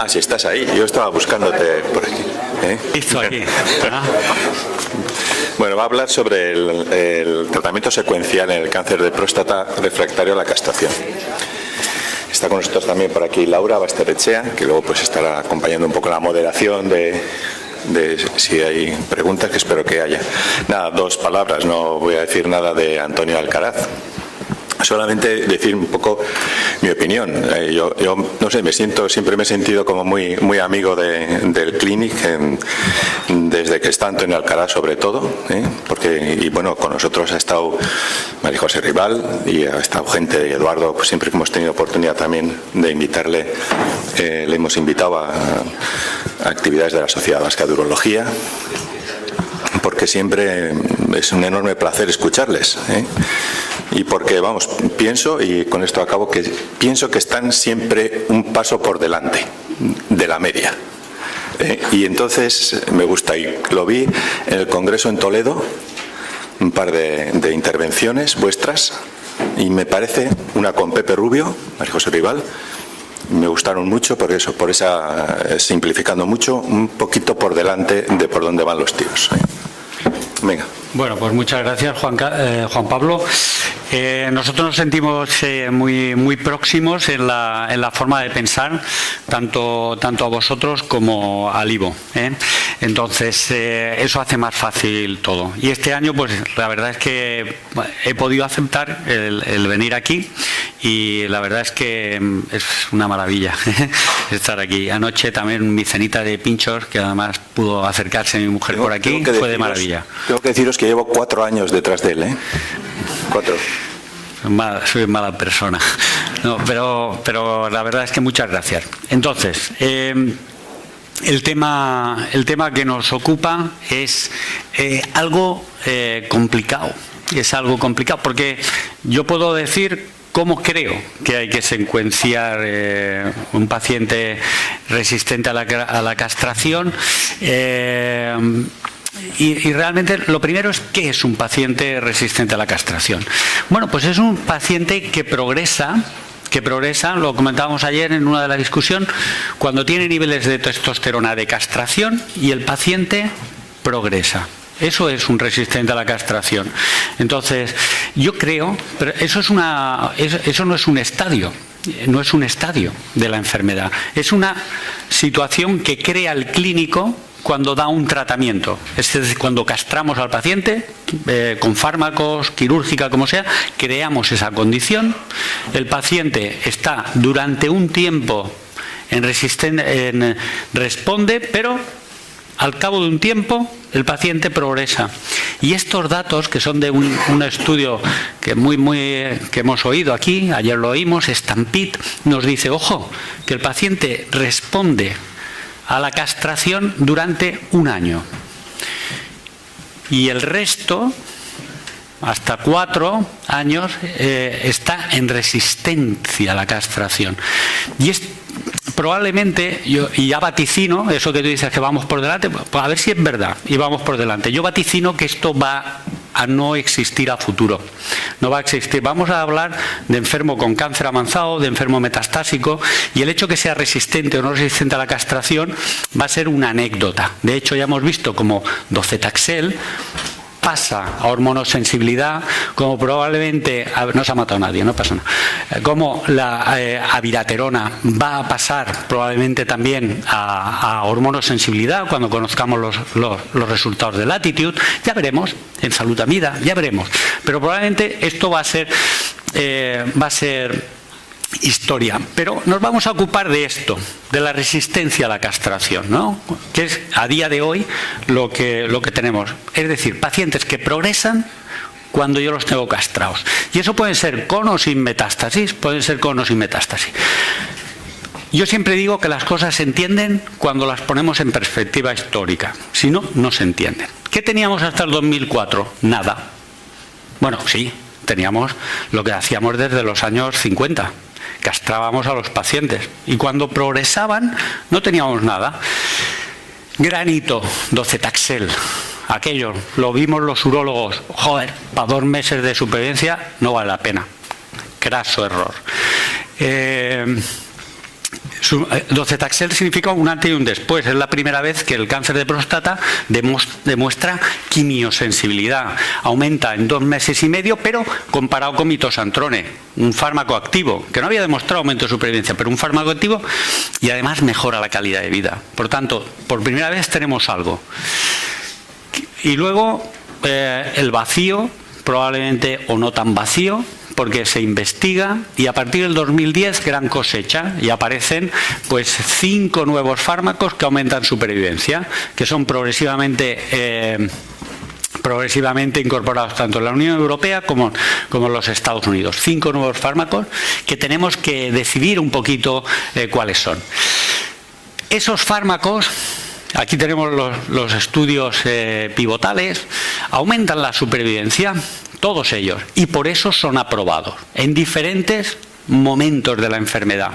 Ah, si estás ahí. Yo estaba buscándote por aquí. Estoy aquí. Bueno, va a hablar sobre el tratamiento secuencial en el cáncer de próstata refractario a la castración. Está con nosotros también por aquí Laura Basterrechea, que luego pues estará acompañando un poco la moderación de si hay preguntas, que espero que haya. Nada, 2 palabras, no voy a decir nada de Antonio Alcaraz. Solamente decir un poco mi opinión. Yo no sé, siempre me he sentido como muy amigo del Clinic desde que está Antonio Alcaraz, sobre todo, y bueno, con nosotros ha estado María José Rival y ha estado gente de Eduardo, pues siempre que hemos tenido oportunidad también de invitarle, le hemos invitado a actividades de la Sociedad Vasca de Urología, porque siempre es un enorme placer escucharles, y porque, vamos, pienso, y con esto acabo, que pienso que están siempre un paso por delante de la media. Y entonces me gusta, y lo vi en el Congreso en Toledo, un par de intervenciones vuestras, y me parece, una con Pepe Rubio, María José Rival, me gustaron mucho por eso, por esa, simplificando mucho, un poquito por delante de por dónde van los tiros. Venga. Bueno, pues muchas gracias, Juan Pablo. Nosotros nos sentimos muy próximos en la forma de pensar, tanto a vosotros como al IVO. Entonces, eso hace más fácil todo. Y este año, pues la verdad es que he podido aceptar el venir aquí, y la verdad es que es una maravilla estar aquí. Anoche también mi cenita de pinchos, que además pudo acercarse mi mujer por aquí, fue de maravilla. Tengo que deciros que llevo 4 años detrás de él, 4. Soy mala persona. No, pero la verdad es que muchas gracias. Entonces, el tema que nos ocupa es algo complicado. Es algo complicado porque yo puedo decir cómo creo que hay que secuenciar un paciente resistente a la castración. Y realmente lo primero es, ¿qué es un paciente resistente a la castración? Bueno, pues es un paciente que progresa, lo comentábamos ayer en una de la discusión, cuando tiene niveles de testosterona de castración y el paciente progresa. Eso es un resistente a la castración. Entonces, yo creo, pero eso no es un estadio. No es un estadio de la enfermedad. Es una situación que crea el clínico cuando da un tratamiento. Es decir, cuando castramos al paciente con fármacos, quirúrgica, como sea, creamos esa condición. El paciente está durante un tiempo responde, pero al cabo de un tiempo el paciente progresa. Y estos datos, que son de un estudio que hemos oído aquí, ayer lo oímos, Stampede, nos dice, ojo, que el paciente responde a la castración durante 1 año. Y el resto, hasta 4 años, está en resistencia a la castración. Y es probablemente, y ya vaticino, eso que tú dices que vamos por delante, pues a ver si es verdad, y vamos por delante. Yo vaticino que esto va a no existir a futuro. No va a existir. Vamos a hablar de enfermo con cáncer avanzado, de enfermo metastásico, y el hecho que sea resistente o no resistente a la castración va a ser una anécdota. De hecho, ya hemos visto como docetaxel pasa a hormonosensibilidad, como probablemente, no se ha matado nadie, no pasa nada, como la abiraterona va a pasar probablemente también a hormonosensibilidad cuando conozcamos los resultados de Latitude. Ya veremos, en Salutamida, ya veremos. Pero probablemente esto va a ser historia, pero nos vamos a ocupar de esto, de la resistencia a la castración, ¿no? Que es a día de hoy lo que tenemos, es decir, pacientes que progresan cuando yo los tengo castrados, y eso pueden ser con o sin metástasis, Yo siempre digo que las cosas se entienden cuando las ponemos en perspectiva histórica, si no, no se entienden. ¿Qué teníamos hasta el 2004? Nada. Bueno, sí, teníamos lo que hacíamos desde los años 50. Castrábamos a los pacientes y cuando progresaban no teníamos nada. Granito, docetaxel, aquello, lo vimos los urólogos, joder, para 2 meses de supervivencia no vale la pena. Craso error. Docetaxel significa un antes y un después. Es la primera vez que el cáncer de próstata demuestra quimiosensibilidad. Aumenta en 2 meses y medio, pero comparado con mitoxantrone, un fármaco activo, que no había demostrado aumento de supervivencia, pero un fármaco activo, y además mejora la calidad de vida. Por tanto, por primera vez tenemos algo. Y luego el vacío, probablemente o no tan vacío, porque se investiga y a partir del 2010 gran cosecha y aparecen pues 5 nuevos fármacos que aumentan supervivencia, que son progresivamente incorporados tanto en la Unión Europea como en los Estados Unidos. 5 nuevos fármacos que tenemos que decidir un poquito cuáles son. Esos fármacos, aquí tenemos los estudios pivotales, aumentan la supervivencia, todos ellos, y por eso son aprobados en diferentes momentos de la enfermedad.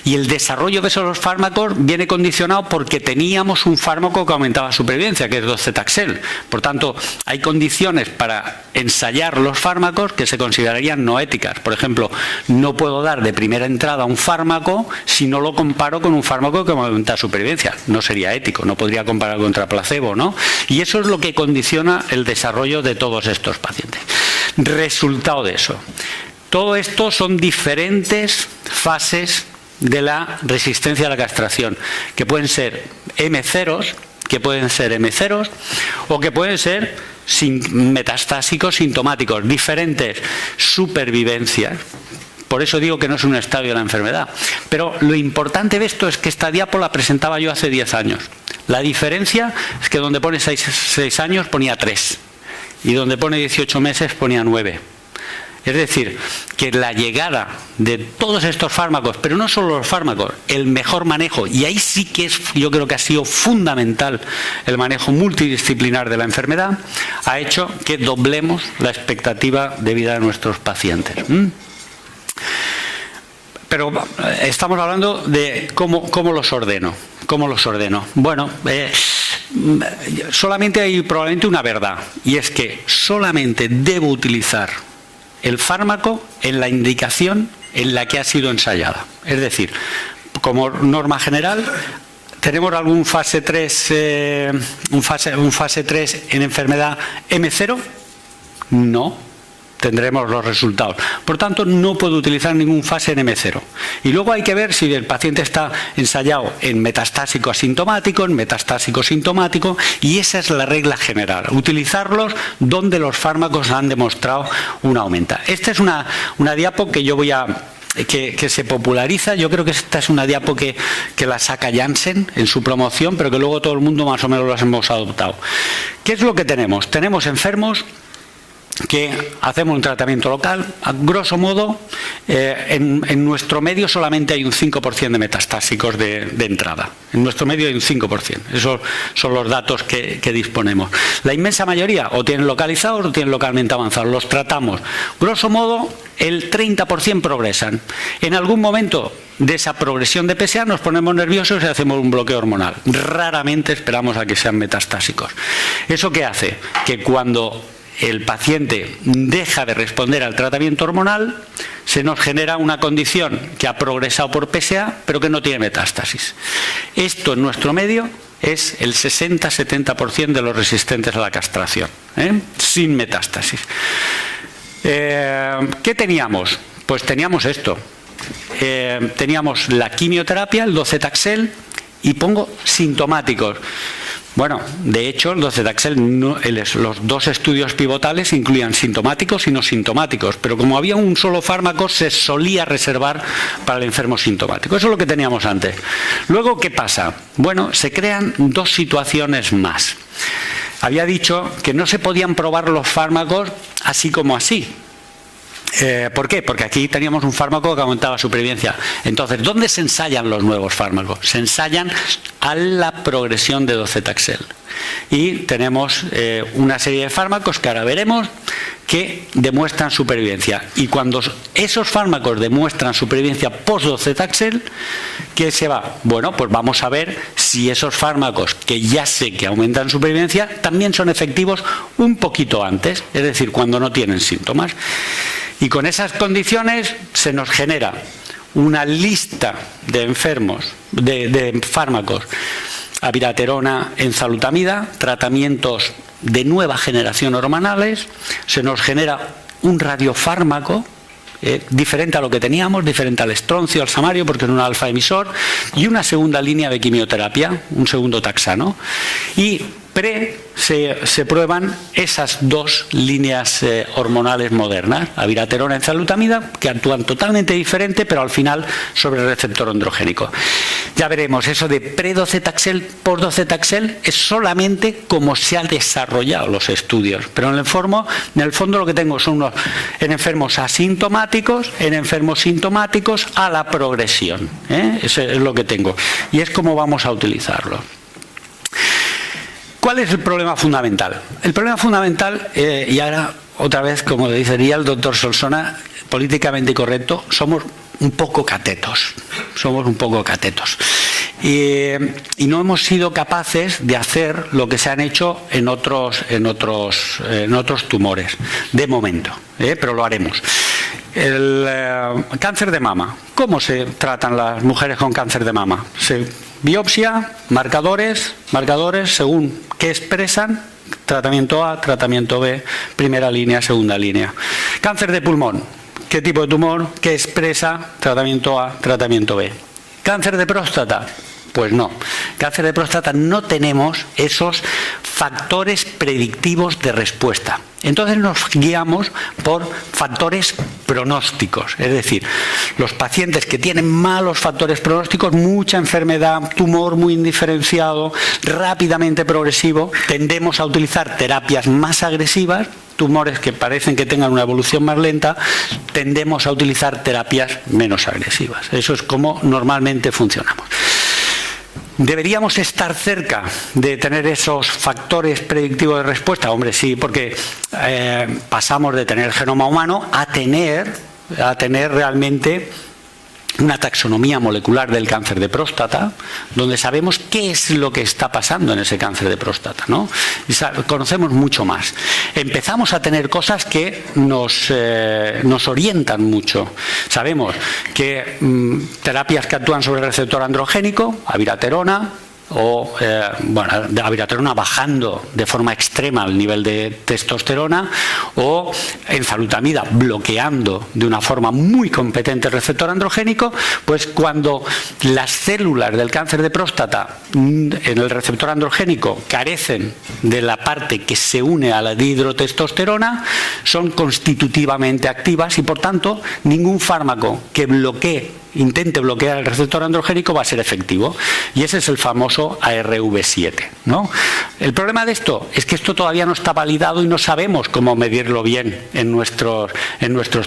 Y el desarrollo de esos fármacos viene condicionado porque teníamos un fármaco que aumentaba supervivencia, que es docetaxel. Por tanto, hay condiciones para ensayar los fármacos que se considerarían no éticas. Por ejemplo, no puedo dar de primera entrada un fármaco si no lo comparo con un fármaco que aumenta supervivencia. No sería ético, no podría comparar contra placebo, ¿no? Y eso es lo que condiciona el desarrollo de todos estos pacientes. Resultado de eso. Todo esto son diferentes fases de la resistencia a la castración, que pueden ser M0, o que pueden ser metastásicos sintomáticos, diferentes supervivencias. Por eso digo que no es un estadio de la enfermedad. Pero lo importante de esto es que esta diapo la presentaba yo hace 10 años. La diferencia es que donde pone 6 años ponía 3 y donde pone 18 meses ponía 9. Es decir, que la llegada de todos estos fármacos, pero no solo los fármacos, el mejor manejo, y ahí sí que yo creo que ha sido fundamental el manejo multidisciplinar de la enfermedad, ha hecho que doblemos la expectativa de vida de nuestros pacientes. Pero estamos hablando de cómo los ordeno. Bueno, solamente hay probablemente una verdad, y es que solamente debo utilizar el fármaco en la indicación en la que ha sido ensayada. Es decir, como norma general, ¿tenemos algún fase 3, un fase 3 en enfermedad M0? No. Tendremos los resultados. Por tanto, no puedo utilizar ningún fase en M0. Y luego hay que ver si el paciente está ensayado en metastásico asintomático, en metastásico sintomático, y esa es la regla general. Utilizarlos donde los fármacos han demostrado un aumento. Esta es una diapo que yo voy a... Que se populariza. Yo creo que esta es una diapo que la saca Janssen en su promoción, pero que luego todo el mundo más o menos las hemos adoptado. ¿Qué es lo que tenemos? Tenemos enfermos que hacemos un tratamiento local. A grosso modo, en nuestro medio solamente hay un 5% de metastásicos de entrada. En nuestro medio hay un 5%. Esos son los datos que disponemos. La inmensa mayoría o tienen localizados o tienen localmente avanzados. Los tratamos. Grosso modo, el 30% progresan. En algún momento de esa progresión de PSA nos ponemos nerviosos y hacemos un bloqueo hormonal. Raramente esperamos a que sean metastásicos. ¿Eso qué hace? Que cuando el paciente deja de responder al tratamiento hormonal, se nos genera una condición que ha progresado por PSA, pero que no tiene metástasis. Esto en nuestro medio es el 60-70% de los resistentes a la castración, sin metástasis. ¿Qué teníamos? Pues teníamos esto. Teníamos la quimioterapia, el docetaxel, y pongo sintomáticos. Bueno, de hecho, el docetaxel, los 2 estudios pivotales incluían sintomáticos y no sintomáticos, pero como había un solo fármaco, se solía reservar para el enfermo sintomático. Eso es lo que teníamos antes. Luego, ¿qué pasa? Bueno, se crean 2 situaciones más. Había dicho que no se podían probar los fármacos así como así. ¿Por qué? Porque aquí teníamos un fármaco que aumentaba supervivencia. Entonces, ¿dónde se ensayan los nuevos fármacos? Se ensayan a la progresión de docetaxel. Y tenemos una serie de fármacos que ahora veremos que demuestran supervivencia. Y cuando esos fármacos demuestran supervivencia post-docetaxel, ¿qué se va? Bueno, pues vamos a ver si esos fármacos que ya sé que aumentan supervivencia también son efectivos un poquito antes, es decir, cuando no tienen síntomas. Y con esas condiciones se nos genera una lista de enfermos, de fármacos, abiraterona, enzalutamida, tratamientos de nueva generación hormonales, se nos genera un radiofármaco diferente a lo que teníamos, diferente al estroncio, al samario, porque es un alfa emisor, y una segunda línea de quimioterapia, un segundo taxano. Y se prueban esas dos líneas hormonales modernas, abiraterona, enzalutamida, que actúan totalmente diferente, pero al final sobre el receptor androgénico. Ya veremos, eso de pre-docetaxel, post-docetaxel, es solamente como se han desarrollado los estudios. Pero en el fondo lo que tengo son unos en enfermos asintomáticos, en enfermos sintomáticos a la progresión. Eso es lo que tengo. Y es como vamos a utilizarlo. ¿Cuál es el problema fundamental? El problema fundamental, y ahora otra vez, como diría el doctor Solsona, políticamente correcto, somos un poco catetos. Somos un poco catetos. Y no hemos sido capaces de hacer lo que se han hecho en otros tumores, de momento, pero lo haremos. El cáncer de mama. ¿Cómo se tratan las mujeres con cáncer de mama? Biopsia, marcadores según qué expresan, tratamiento A, tratamiento B, primera línea, segunda línea. Cáncer de pulmón, ¿qué tipo de tumor? ¿Qué expresa? Tratamiento A, tratamiento B. Cáncer de próstata, pues no. Cáncer de próstata no tenemos esos factores predictivos de respuesta. Entonces nos guiamos por factores pronósticos, es decir, los pacientes que tienen malos factores pronósticos, mucha enfermedad, tumor muy indiferenciado, rápidamente progresivo, tendemos a utilizar terapias más agresivas. Tumores que parecen que tengan una evolución más lenta, tendemos a utilizar terapias menos agresivas. Eso es como normalmente funcionamos. ¿Deberíamos estar cerca de tener esos factores predictivos de respuesta? Hombre, sí, porque pasamos de tener el genoma humano a tener realmente una taxonomía molecular del cáncer de próstata, donde sabemos qué es lo que está pasando en ese cáncer de próstata, ¿no? Y conocemos mucho más. Empezamos a tener cosas que nos orientan mucho. Sabemos que terapias que actúan sobre el receptor androgénico, abiraterona, o abiraterona bajando de forma extrema el nivel de testosterona, o enzalutamida bloqueando de una forma muy competente el receptor androgénico, pues cuando las células del cáncer de próstata en el receptor androgénico carecen de la parte que se une a la dihidrotestosterona, son constitutivamente activas y por tanto ningún fármaco que intente bloquear el receptor androgénico va a ser efectivo. Y ese es el famoso ARV7, ¿no? El problema de esto es que esto todavía no está validado y no sabemos cómo medirlo bien en nuestros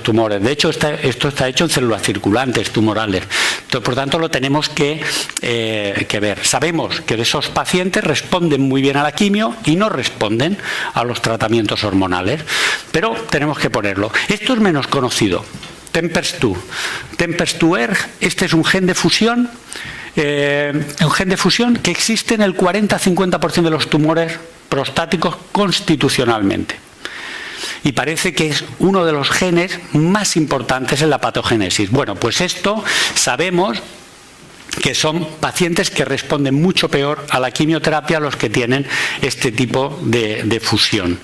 tumores. De hecho, esto está hecho en células circulantes tumorales. Por tanto, lo tenemos que ver. Sabemos que esos pacientes responden muy bien a la quimio y no responden a los tratamientos hormonales, pero tenemos que ponerlo. Esto es menos conocido. TEMPEST2-ERG, este es un gen de fusión que existe en el 40-50% de los tumores prostáticos constitucionalmente. Y parece que es uno de los genes más importantes en la patogénesis. Bueno, pues esto sabemos que son pacientes que responden mucho peor a la quimioterapia los que tienen este tipo de fusión.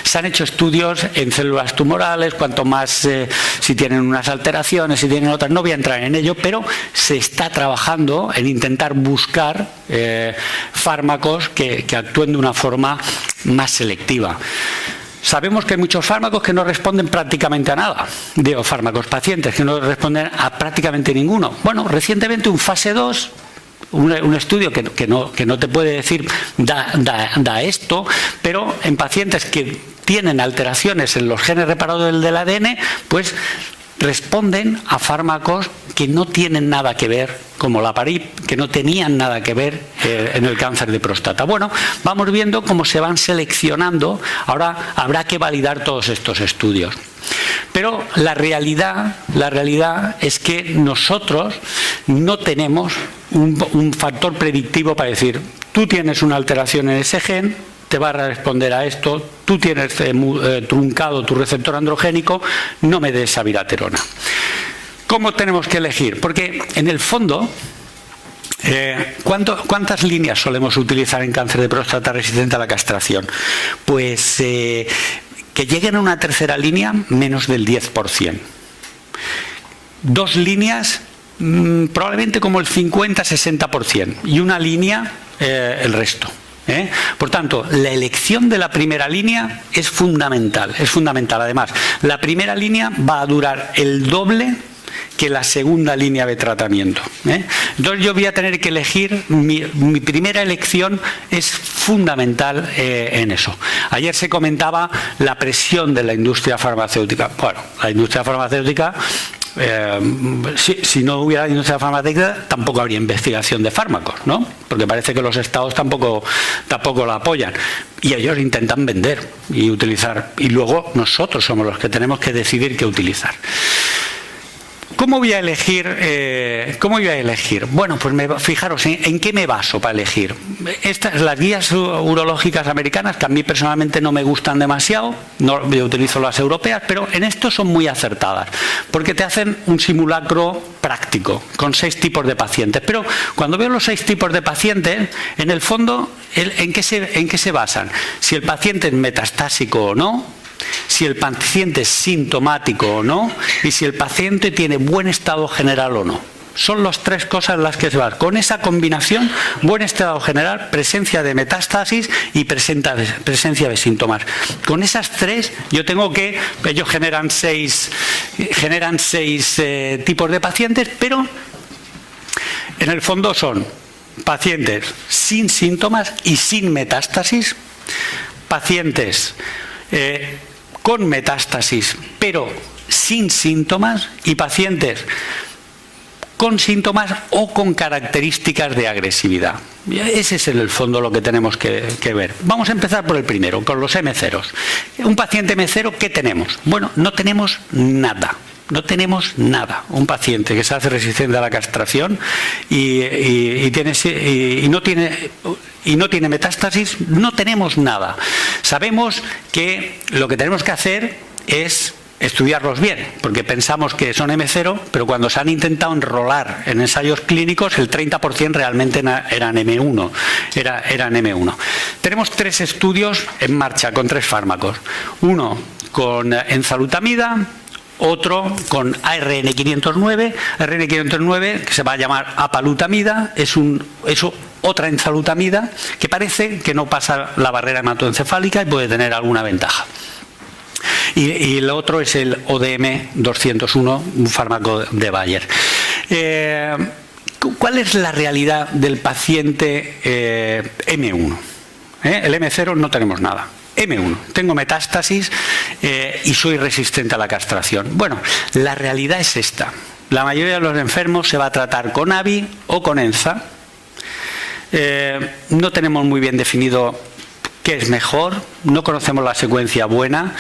Se han hecho estudios en células tumorales, cuanto más si tienen unas alteraciones, si tienen otras, no voy a entrar en ello, pero se está trabajando en intentar buscar fármacos que actúen de una forma más selectiva. Sabemos que hay muchos fármacos que no responden prácticamente a nada, fármacos pacientes que no responden a prácticamente ninguno. Bueno, recientemente un fase 2, un estudio que no te puede decir da esto, pero en pacientes que tienen alteraciones en los genes reparadores del ADN, pues responden a fármacos que no tienen nada que ver, como la PARIP, que no tenían nada que ver en el cáncer de próstata. Bueno, vamos viendo cómo se van seleccionando. Ahora habrá que validar todos estos estudios. Pero la realidad es que nosotros no tenemos un factor predictivo para decir, tú tienes una alteración en ese gen, te va a responder a esto, tú tienes truncado tu receptor androgénico, no me des abiraterona. ¿Cómo tenemos que elegir? Porque en el fondo, ¿cuántas líneas solemos utilizar en cáncer de próstata resistente a la castración? Pues que lleguen a una tercera línea, menos del 10%. 2 líneas, probablemente como el 50-60%. Y una línea, el resto. Por tanto, la elección de la primera línea es fundamental. Es fundamental. Además, la primera línea va a durar el doble que la segunda línea de tratamiento. Entonces yo voy a tener que elegir, mi primera elección es fundamental en eso. Ayer se comentaba la presión de la industria farmacéutica. Bueno, la industria farmacéutica, si no hubiera industria farmacéutica, tampoco habría investigación de fármacos, ¿no? Porque parece que los estados tampoco la apoyan. Y ellos intentan vender y utilizar. Y luego nosotros somos los que tenemos que decidir qué utilizar. ¿Cómo voy a elegir? Bueno, pues fijaros, ¿en qué me baso para elegir? Las guías urológicas americanas, que a mí personalmente no me gustan demasiado, yo utilizo las europeas, pero en esto son muy acertadas, porque te hacen un simulacro práctico, con 6 tipos de pacientes. Pero cuando veo los 6 tipos de pacientes, en el fondo, ¿en qué se basan? Si el paciente es metastásico o no, si el paciente es sintomático o no, y si el paciente tiene buen estado general o no. Son las 3 cosas las que se van. Con esa combinación, buen estado general, presencia de metástasis y presencia de síntomas. Con esas 3, ellos generan 6 tipos de pacientes, pero en el fondo son pacientes sin síntomas y sin metástasis, pacientes con metástasis pero sin síntomas y pacientes con síntomas o con características de agresividad. Ese es en el fondo lo que tenemos que ver. Vamos a empezar por el primero, con los M0. Un paciente M0, ¿qué tenemos? Bueno, no tenemos nada. No tenemos nada. Un paciente que se hace resistente a la castración y no tiene metástasis, no tenemos nada. Sabemos que lo que tenemos que hacer es estudiarlos bien, porque pensamos que son M0, pero cuando se han intentado enrolar en ensayos clínicos, el 30% realmente eran M1. Eran M1. Tenemos 3 estudios en marcha con 3 fármacos. Uno con enzalutamida, otro con ARN-509, que se va a llamar apalutamida, es otra enzalutamida que parece que no pasa la barrera hematoencefálica y puede tener alguna ventaja. Y el otro es el ODM-201, un fármaco de Bayer. ¿Cuál es la realidad del paciente M1? El M0 no tenemos nada. M1, tengo metástasis y soy resistente a la castración. Bueno, la realidad es esta. La mayoría de los enfermos se va a tratar con AVI o con ENZA. No tenemos muy bien definido qué es mejor, no conocemos la secuencia buena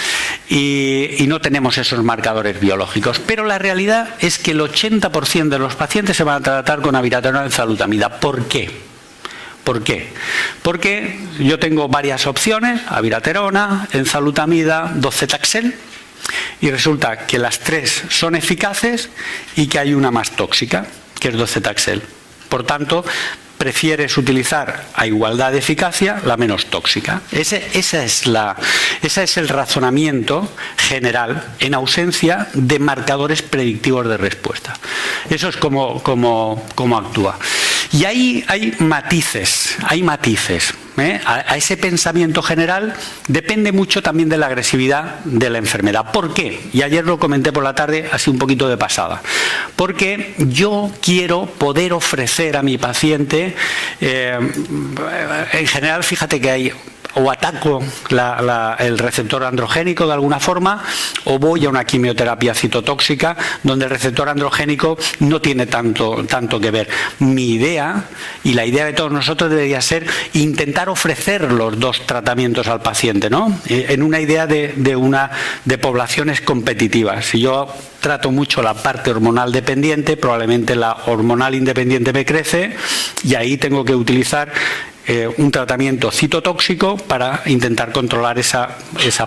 y no tenemos esos marcadores biológicos. Pero la realidad es que el 80% de los pacientes se van a tratar con abiraterona o enzalutamida. ¿Por qué? ¿Por qué? Porque yo tengo varias opciones, abiraterona, enzalutamida, docetaxel, y resulta que las 3 son eficaces y que hay una más tóxica, que es docetaxel. Por tanto, prefieres utilizar a igualdad de eficacia la menos tóxica. Ese es el razonamiento general en ausencia de marcadores predictivos de respuesta. Eso es como actúa. Y ahí hay matices. A ese pensamiento general depende mucho también de la agresividad de la enfermedad. ¿Por qué? Y ayer lo comenté por la tarde, así un poquito de pasada. Porque yo quiero poder ofrecer a mi paciente, en general, fíjate que hay o ataco el receptor androgénico de alguna forma, o voy a una quimioterapia citotóxica donde el receptor androgénico no tiene tanto que ver. Mi idea, y la idea de todos nosotros, debería ser intentar ofrecer los 2 tratamientos al paciente, ¿no? En una idea de poblaciones competitivas. Si yo trato mucho la parte hormonal dependiente, probablemente la hormonal independiente me crece, y ahí tengo que utilizar un tratamiento citotóxico para intentar controlar esa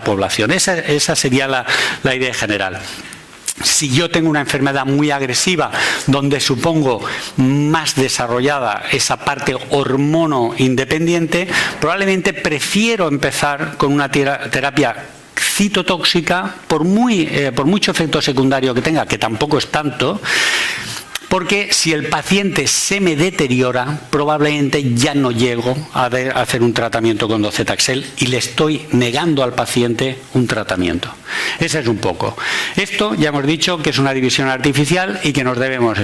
población. Esa sería la idea general. Si yo tengo una enfermedad muy agresiva, donde supongo más desarrollada esa parte hormono independiente, probablemente prefiero empezar con una terapia citotóxica, por mucho efecto secundario que tenga, que tampoco es tanto, porque si el paciente se me deteriora, probablemente ya no llego a hacer un tratamiento con docetaxel y le estoy negando al paciente un tratamiento. Ese es un poco. Esto ya hemos dicho que es una división artificial y que nos debemos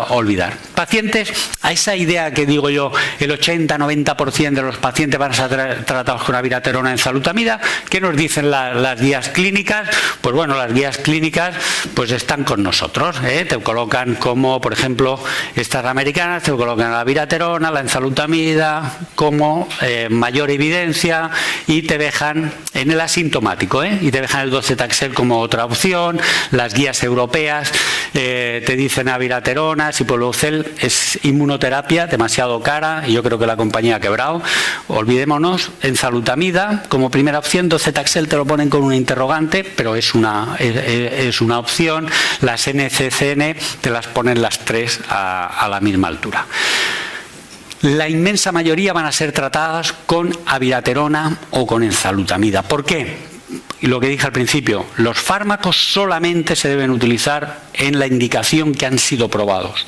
olvidar. Pacientes, a esa idea que digo yo, el 80-90% de los pacientes van a ser tratados con abiraterona enzalutamida, ¿qué nos dicen las guías clínicas? Pues bueno, las guías clínicas pues están con nosotros, ¿eh? Te colocan como, por ejemplo, estas americanas, te colocan la abiraterona, la enzalutamida como mayor evidencia y te dejan en el asintomático, y te dejan el docetaxel como otra opción. Las guías europeas te dicen abiraterona, ciprofloxacin es inmunoterapia demasiado cara y yo creo que la compañía ha quebrado. Olvidémonos, enzalutamida como primera opción, docetaxel te lo ponen con una interrogante, pero es una opción. Las NCCN te las ponen las tres a la misma altura. La inmensa mayoría van a ser tratadas con abiraterona o con enzalutamida. ¿Por qué? Y lo que dije al principio, los fármacos solamente se deben utilizar en la indicación que han sido probados.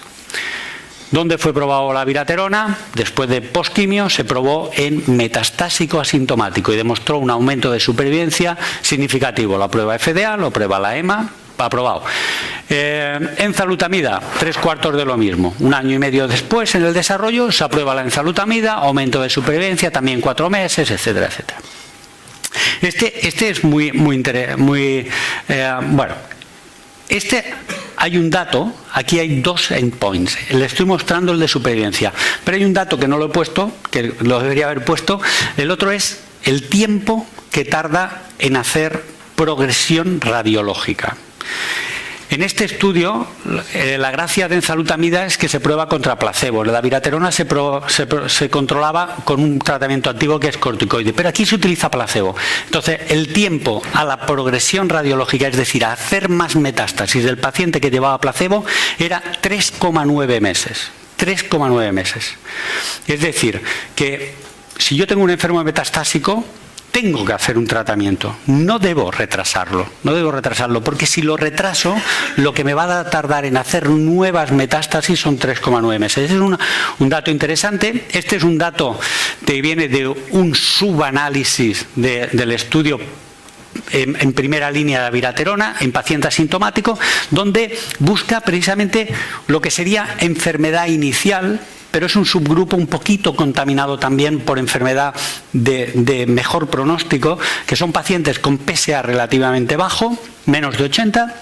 ¿Dónde fue probado la abiraterona? Después de postquimio se probó en metastásico asintomático y demostró un aumento de supervivencia significativo. La prueba FDA, lo prueba la EMA, aprobado. Enzalutamida, 3/4 de lo mismo. 1 año y medio después, en el desarrollo, se aprueba la enzalutamida, aumento de supervivencia, también 4 meses, etcétera, etcétera. Este es muy bueno. Hay un dato, aquí hay 2 endpoints. Le estoy mostrando el de supervivencia, pero hay un dato que no lo he puesto, que lo debería haber puesto. El otro es el tiempo que tarda en hacer progresión radiológica. En este estudio, la gracia de enzalutamida es que se prueba contra placebo. La abiraterona se controlaba con un tratamiento activo que es corticoide, pero aquí se utiliza placebo. Entonces, el tiempo a la progresión radiológica, es decir, a hacer más metástasis del paciente que llevaba placebo, era 3,9 meses. 3,9 meses. Es decir, que si yo tengo un enfermo metastásico, tengo que hacer un tratamiento, no debo retrasarlo, porque si lo retraso, lo que me va a tardar en hacer nuevas metástasis son 3,9 meses. Es un dato interesante. Este es un dato que viene de un subanálisis del estudio en primera línea de abiraterona en paciente asintomático, donde busca precisamente lo que sería enfermedad inicial, pero es un subgrupo un poquito contaminado también por enfermedad de mejor pronóstico, que son pacientes con PSA relativamente bajo, menos de 80,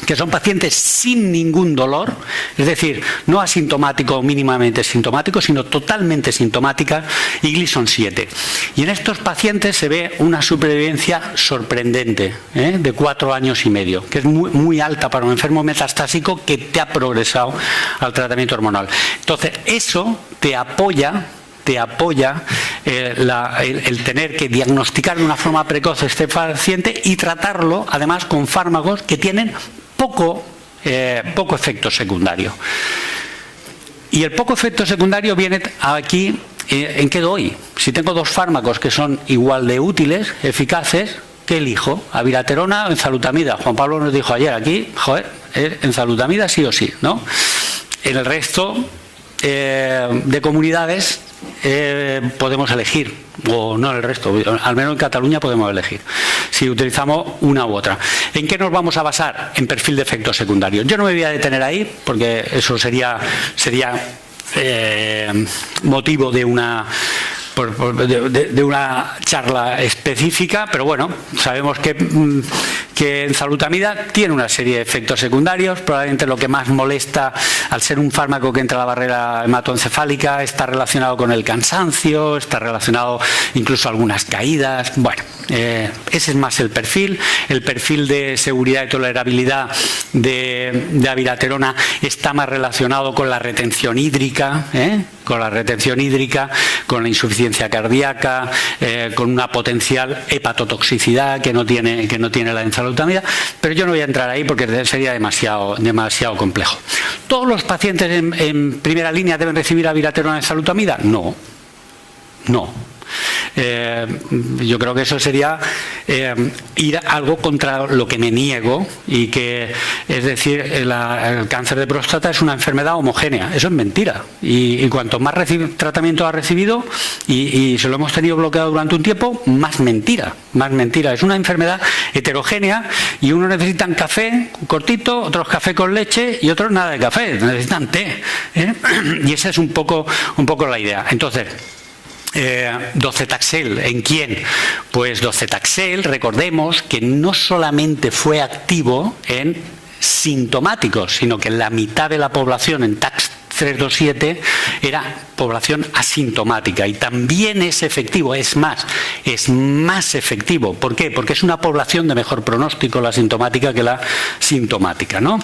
que son pacientes sin ningún dolor, es decir, no asintomático o mínimamente sintomático, sino totalmente sintomática, y Gleason 7. Y en estos pacientes se ve una supervivencia sorprendente, de 4 años y medio, que es muy alta para un enfermo metastásico que te ha progresado al tratamiento hormonal. Entonces, eso te apoya el tener que diagnosticar de una forma precoz a este paciente y tratarlo, además, con fármacos que tienen poco efecto secundario. Y el poco efecto secundario viene aquí, ¿en qué doy? Si tengo 2 fármacos que son igual de útiles, eficaces, ¿qué elijo? ¿Abiraterona o enzalutamida? Juan Pablo nos dijo ayer aquí, enzalutamida sí o sí, ¿no? En el resto de comunidades podemos elegir, o no en el resto, al menos en Cataluña podemos elegir si utilizamos una u otra. ¿En qué nos vamos a basar? En perfil de efectos secundarios. Yo no me voy a detener ahí porque eso sería motivo de una charla específica, pero bueno, sabemos que enzalutamida tiene una serie de efectos secundarios. Probablemente lo que más molesta, al ser un fármaco que entra a la barrera hematoencefálica, está relacionado con el cansancio, está relacionado incluso algunas caídas. Bueno, ese es más el perfil de seguridad y tolerabilidad de abiraterona está más relacionado con la retención hídrica, con la insuficiencia cardíaca, con una potencial hepatotoxicidad que no tiene la enzalutamida, pero yo no voy a entrar ahí porque sería demasiado complejo. ¿Todos los pacientes en primera línea deben recibir abiraterona enzalutamida? No. Yo creo que eso sería ir algo contra lo que me niego, y que, es decir, el cáncer de próstata es una enfermedad homogénea. Eso es mentira, y cuanto más tratamiento ha recibido y se lo hemos tenido bloqueado durante un tiempo, más mentira. Es una enfermedad heterogénea, y unos necesitan café cortito, otros café con leche y otros nada de café, necesitan té, y esa es un poco la idea. Entonces, docetaxel, ¿en quién? Pues docetaxel, recordemos que no solamente fue activo en sintomáticos, sino que la mitad de la población en TAX 327 era población asintomática, y también es efectivo, es más efectivo. ¿Por qué? Porque es una población de mejor pronóstico la asintomática que la sintomática, ¿no?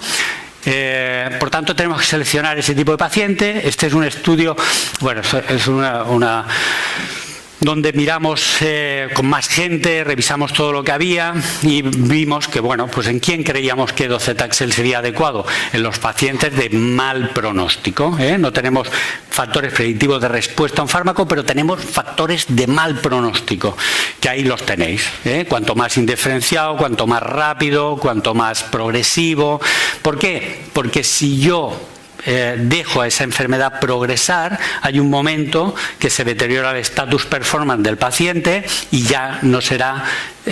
Por tanto, tenemos que seleccionar ese tipo de paciente. Este es un estudio, bueno, es una donde miramos con más gente, revisamos todo lo que había y vimos que, bueno, pues en quién creíamos que docetaxel sería adecuado. En los pacientes de mal pronóstico, No tenemos factores predictivos de respuesta a un fármaco, pero tenemos factores de mal pronóstico, que ahí los tenéis, Cuanto más indiferenciado, cuanto más rápido, cuanto más progresivo. ¿Por qué? Porque si yo dejo a esa enfermedad progresar, hay un momento que se deteriora el status performance del paciente y ya no será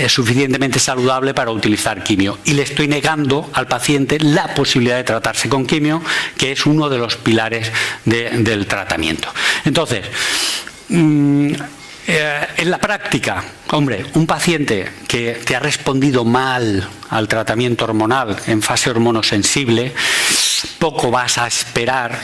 suficientemente saludable para utilizar quimio, y le estoy negando al paciente la posibilidad de tratarse con quimio, que es uno de los pilares del tratamiento. Entonces, en la práctica, hombre, un paciente que te ha respondido mal al tratamiento hormonal en fase hormonosensible, poco vas a esperar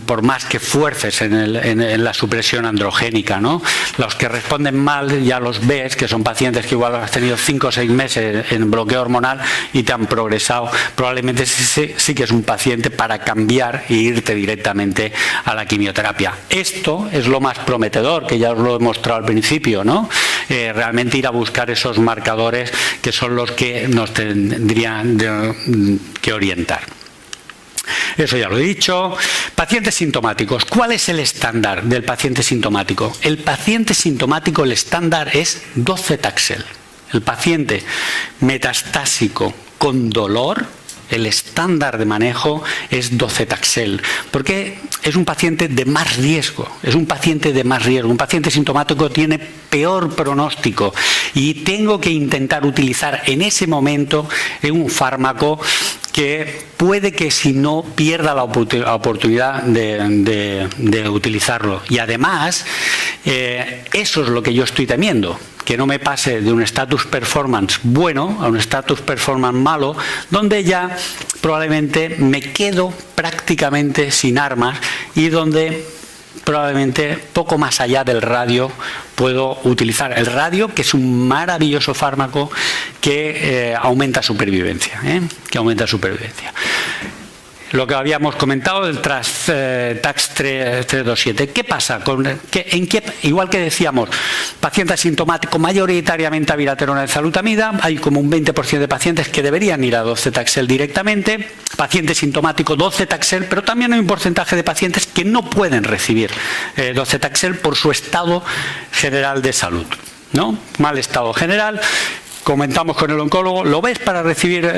por más que fuerces en la supresión androgénica, ¿no? Los que responden mal ya los ves, que son pacientes que igual has tenido 5 o 6 meses en bloqueo hormonal y te han progresado. Probablemente sí que es un paciente para cambiar e irte directamente a la quimioterapia. Esto es lo más prometedor, que ya os lo he mostrado al principio, ¿no? Realmente ir a buscar esos marcadores que son los que nos tendrían que orientar. Eso ya lo he dicho. Pacientes sintomáticos. ¿Cuál es el estándar del paciente sintomático? El paciente sintomático, el estándar es docetaxel. El paciente metastásico con dolor, el estándar de manejo es docetaxel, porque es un paciente de más riesgo, Un paciente sintomático tiene peor pronóstico, y tengo que intentar utilizar en ese momento un fármaco que puede que, si no, pierda la oportunidad de utilizarlo. Y además, eso es lo que yo estoy temiendo, que no me pase de un status performance bueno a un status performance malo, donde ya probablemente me quedo prácticamente sin armas, y donde probablemente poco más allá del radio puedo utilizar el radio, que es un maravilloso fármaco que aumenta supervivencia, Lo que habíamos comentado del TAX 327. ¿Qué pasa? Igual que decíamos, paciente asintomático mayoritariamente abiraterona enzalutamida, hay como un 20% de pacientes que deberían ir a docetaxel directamente. Paciente sintomático, docetaxel, pero también hay un porcentaje de pacientes que no pueden recibir docetaxel por su estado general de salud, ¿no? Mal estado general. Comentamos con el oncólogo, ¿lo ves para recibir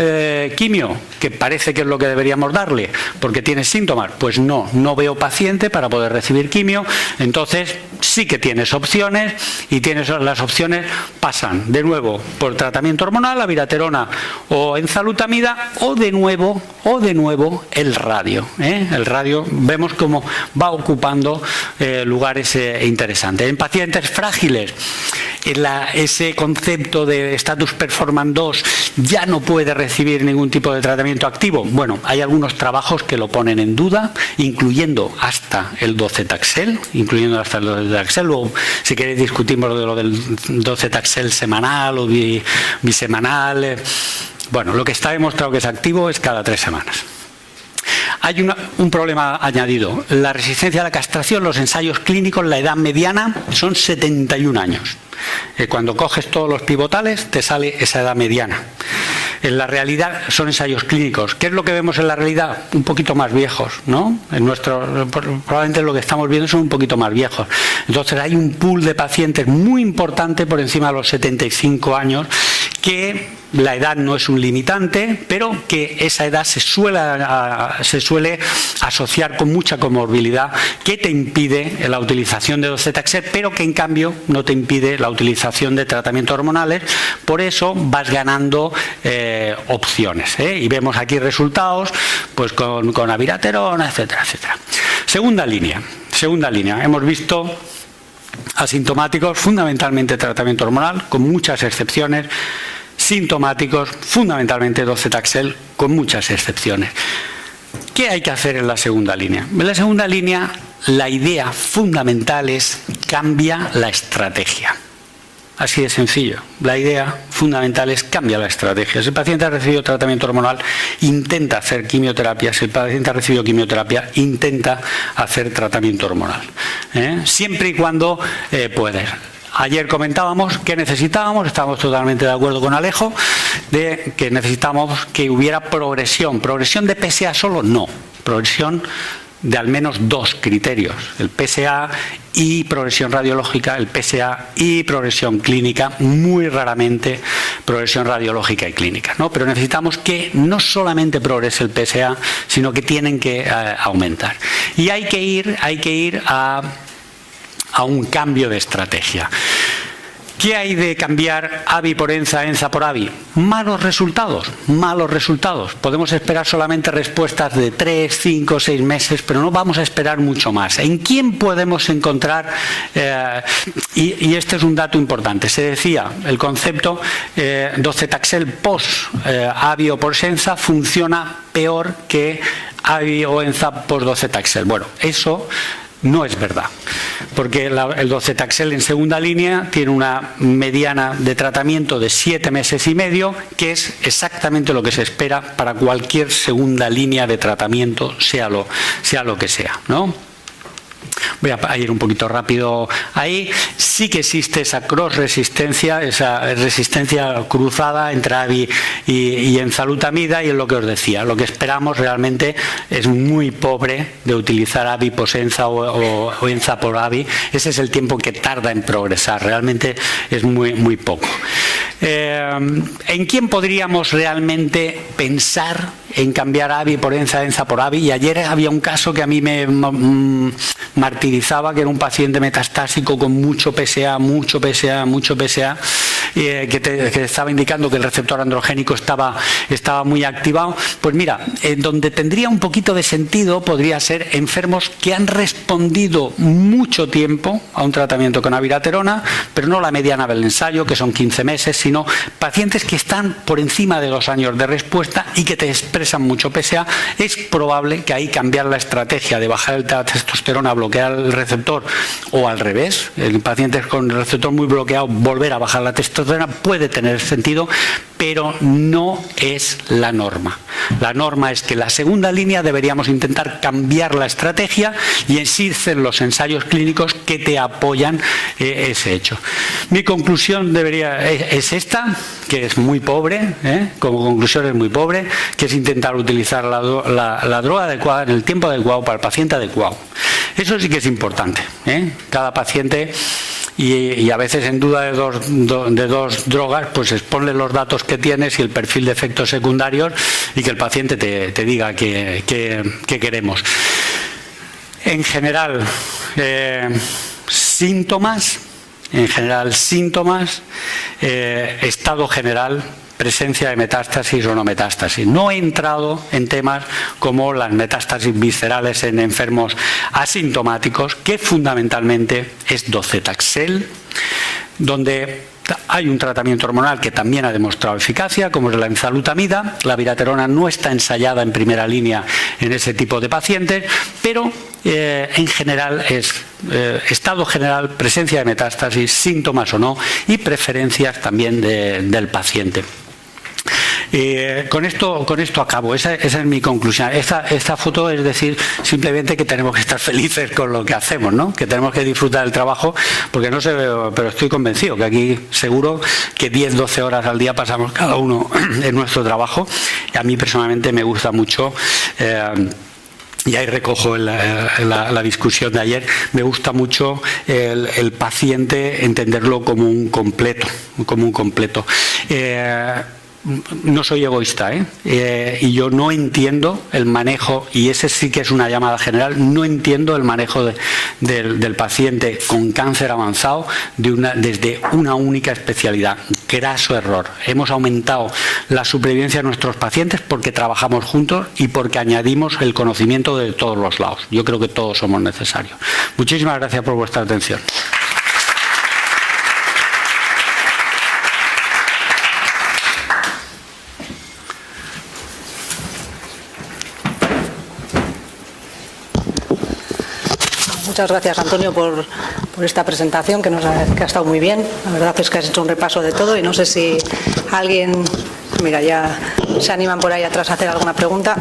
quimio? Que parece que es lo que deberíamos darle, porque tiene síntomas. Pues no veo paciente para poder recibir quimio. Entonces sí que tienes opciones, y las opciones pasan de nuevo por tratamiento hormonal, abiraterona o enzalutamida, o de nuevo el radio. El radio vemos cómo va ocupando lugares interesantes. En pacientes frágiles, ese concepto de status performance 2 ya no puede recibir ningún tipo de tratamiento activo. Bueno, hay algunos trabajos que lo ponen en duda, incluyendo hasta el docetaxel. Luego, si queréis, discutimos de lo del docetaxel semanal o bisemanal. Bueno, lo que está demostrado que es activo es cada 3 semanas. Hay un problema añadido. La resistencia a la castración, los ensayos clínicos, la edad mediana son 71 años. Cuando coges todos los pivotales, te sale esa edad mediana. En la realidad son ensayos clínicos. ¿Qué es lo que vemos en la realidad? Un poquito más viejos, ¿no? Probablemente lo que estamos viendo son un poquito más viejos. Entonces hay un pool de pacientes muy importante por encima de los 75 años que la edad no es un limitante, pero que esa edad se suele asociar con mucha comorbilidad que te impide la utilización de docetaxel, pero que en cambio no te impide la utilización de tratamientos hormonales. Por eso vas ganando opciones, y vemos aquí resultados pues con abiraterona, etcétera, etcétera. Segunda línea. Hemos visto asintomáticos, fundamentalmente tratamiento hormonal, con muchas excepciones. Sintomáticos, fundamentalmente docetaxel, con muchas excepciones. ¿Qué hay que hacer en la segunda línea? En la segunda línea, la idea fundamental es cambia la estrategia. Así de sencillo. La idea fundamental es cambia la estrategia. Si el paciente ha recibido tratamiento hormonal, intenta hacer quimioterapia. Si el paciente ha recibido quimioterapia, intenta hacer tratamiento hormonal. Siempre y cuando puedas. Ayer comentábamos que necesitábamos, estamos totalmente de acuerdo con Alejo, de que necesitamos que hubiera progresión. ¿Progresión de PSA solo? No. Progresión de al menos 2 criterios. El PSA y progresión radiológica, el PSA y progresión clínica, muy raramente progresión radiológica y clínica, ¿no? Pero necesitamos que no solamente progrese el PSA, sino que tienen que aumentar. Y hay que ir a un cambio de estrategia. ¿Qué hay de cambiar ABI por ENZA, ENZA por ABI? Malos resultados. Podemos esperar solamente respuestas de 3, 5, 6 meses, pero no vamos a esperar mucho más. ¿En quién podemos encontrar? Y este es un dato importante. Se decía, el concepto docetaxel post ABI o post ENZA funciona peor que ABI o ENZA post docetaxel. Bueno, eso no es verdad, porque el docetaxel en segunda línea tiene una mediana de tratamiento de 7 meses y medio, que es exactamente lo que se espera para cualquier segunda línea de tratamiento, sea lo que sea, ¿no? Voy a ir un poquito rápido ahí. Sí que existe esa cross-resistencia, esa resistencia cruzada entre ABI y enzalutamida, y es lo que os decía. Lo que esperamos realmente es muy pobre de utilizar ABI post-ENZA o ENZA por ABI. Ese es el tiempo que tarda en progresar. Realmente es muy poco. ¿En quién podríamos realmente pensar en cambiar ABI por ENZA, ENZA por ABI? Y ayer había un caso que a mí me martirizaba, que era un paciente metastásico con mucho PSA, que estaba indicando que el receptor androgénico estaba muy activado. Pues mira, donde tendría un poquito de sentido podría ser enfermos que han respondido mucho tiempo a un tratamiento con abiraterona, pero no la mediana del ensayo, que son 15 meses, sino pacientes que están por encima de 2 años de respuesta y que te expresan mucho PSA. Es probable que ahí cambiar la estrategia de bajar la testosterona, bloquear el receptor, o al revés, en pacientes con el receptor muy bloqueado, volver a bajar la testosterona puede tener sentido, pero no es la norma. La norma es que en la segunda línea deberíamos intentar cambiar la estrategia y existen los ensayos clínicos que te apoyan ese hecho. Mi conclusión es esta, que es muy pobre, como conclusión es muy pobre, que es intentar utilizar la droga adecuada en el tiempo adecuado para el paciente adecuado. Eso sí que es importante, Cada paciente, y a veces en duda de dos drogas, pues exponle los datos que tienes y el perfil de efectos secundarios, y que el paciente te diga qué queremos. En general, síntomas, estado general, presencia de metástasis o no metástasis. No he entrado en temas como las metástasis viscerales en enfermos asintomáticos, que fundamentalmente es docetaxel, donde hay un tratamiento hormonal que también ha demostrado eficacia, como es la enzalutamida. La abiraterona no está ensayada en primera línea en ese tipo de pacientes, pero en general es estado general, presencia de metástasis, síntomas o no, y preferencias también del paciente. Con esto acabo. Esa es mi conclusión. Esta foto es decir simplemente que tenemos que estar felices con lo que hacemos, ¿no? Que tenemos que disfrutar del trabajo, porque no sé, pero estoy convencido que aquí seguro que 10-12 horas al día pasamos cada uno en nuestro trabajo. Y a mí personalmente me gusta mucho. Y ahí recojo la discusión de ayer. Me gusta mucho el paciente entenderlo como un completo, No soy egoísta, y yo no entiendo el manejo, y ese sí que es una llamada general, no entiendo el manejo del paciente con cáncer avanzado desde una única especialidad. Graso error. Hemos aumentado la supervivencia de nuestros pacientes porque trabajamos juntos y porque añadimos el conocimiento de todos los lados. Yo creo que todos somos necesarios. Muchísimas gracias por vuestra atención. Muchas gracias, Antonio, por esta presentación que ha estado muy bien. La verdad es que has hecho un repaso de todo y no sé si alguien, mira, ya se animan por ahí atrás a hacer alguna pregunta.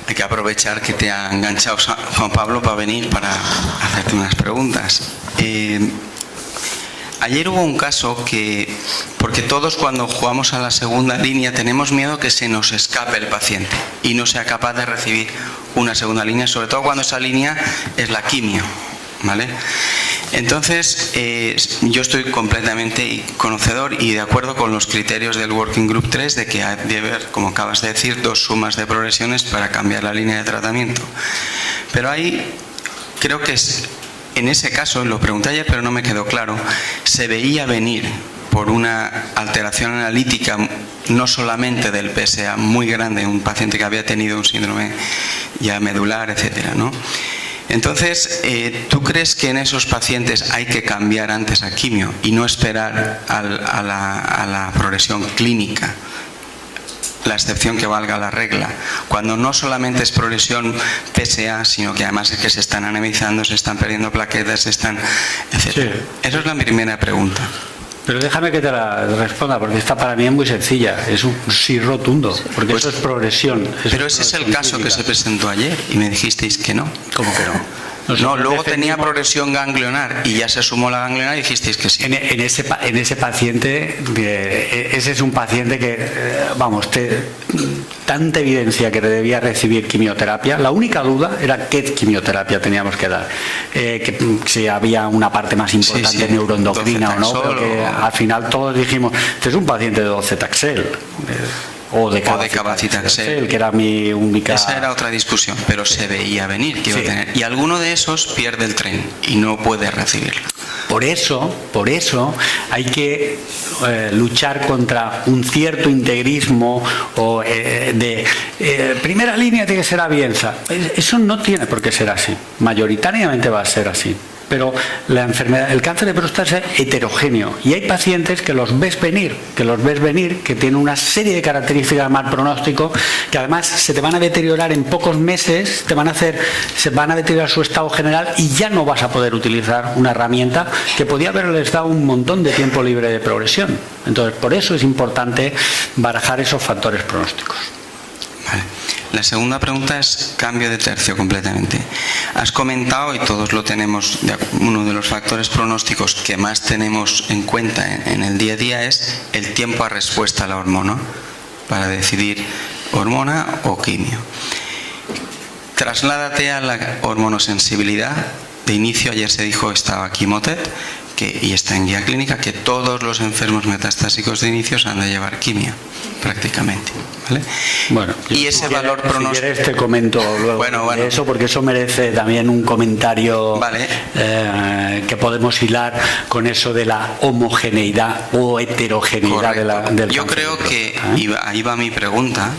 Hay que aprovechar que te ha enganchado Juan Pablo para venir para hacerte unas preguntas. Ayer hubo un caso porque todos cuando jugamos a la segunda línea tenemos miedo que se nos escape el paciente y no sea capaz de recibir una segunda línea, sobre todo cuando esa línea es la quimio, ¿vale? Entonces, yo estoy completamente conocedor y de acuerdo con los criterios del Working Group 3 de que debe haber, como acabas de decir, 2 sumas de progresiones para cambiar la línea de tratamiento. Pero ahí creo que en ese caso, lo pregunté ayer pero no me quedó claro, se veía venir por una alteración analítica no solamente del PSA muy grande, un paciente que había tenido un síndrome ya medular, etcétera, ¿no? Entonces, ¿tú crees que en esos pacientes hay que cambiar antes a quimio y no esperar a la progresión clínica? La excepción que valga la regla, cuando no solamente es progresión PSA, sino que además es que se están anemizando, se están perdiendo plaquetas, etcétera. Sí. Esa es la primera pregunta. Pero déjame que te la responda, porque esta para mí es muy sencilla, es un sí rotundo, porque pues, eso es progresión. Pero ese es el caso que se presentó ayer y me dijisteis que no. ¿Cómo que no? No, luego tenía progresión ganglionar y ya se sumó la ganglionar y dijisteis que sí. En ese paciente, ese es un paciente que, tanta evidencia que debía recibir quimioterapia. La única duda era qué quimioterapia teníamos que dar. Que si había una parte más importante neuroendocrina o no, porque al final todos dijimos, este es un paciente de docetaxel. O de Cabazitaxel, que era mi única... Esa era otra discusión, pero se veía venir que iba a tener. Y alguno de esos pierde el tren y no puede recibirlo. Por eso hay que luchar contra un cierto integrismo o primera línea tiene que ser Avienza. Eso no tiene por qué ser así. Mayoritariamente va a ser así. Pero el cáncer de próstata es heterogéneo y hay pacientes que los ves venir, que tienen una serie de características de mal pronóstico, que además se te van a deteriorar en pocos meses, se van a deteriorar su estado general y ya no vas a poder utilizar una herramienta que podía haberles dado un montón de tiempo libre de progresión. Entonces, por eso es importante barajar esos factores pronósticos. Vale. La segunda pregunta es cambio de tercio completamente. Has comentado, y todos lo tenemos, uno de los factores pronósticos que más tenemos en cuenta en el día a día es el tiempo a respuesta a la hormona, para decidir hormona o quimio. Trasládate a la hormonosensibilidad. De inicio, ayer se dijo, estaba Quimotet, y está en guía clínica, que todos los enfermos metastásicos de inicio se han de llevar quimio, prácticamente. ¿Vale? Bueno, y ese valor pronóstico... Si quieres te comento luego de eso, porque eso merece también un comentario, vale. Que podemos hilar con eso de la homogeneidad o heterogeneidad del Yo creo que ahí va mi pregunta,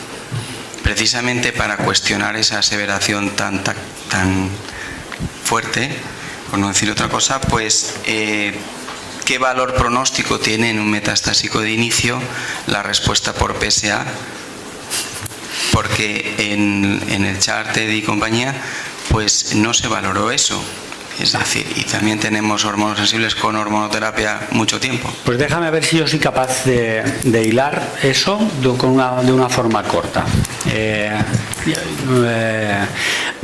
precisamente para cuestionar esa aseveración tan fuerte, por no decir otra cosa, pues ¿qué valor pronóstico tiene en un metastásico de inicio la respuesta por PSA? Porque en el Charted y compañía pues no se valoró eso. Es decir, y también tenemos hormonosensibles con hormonoterapia mucho tiempo. Pues déjame ver si yo soy capaz de hilar eso de una forma corta.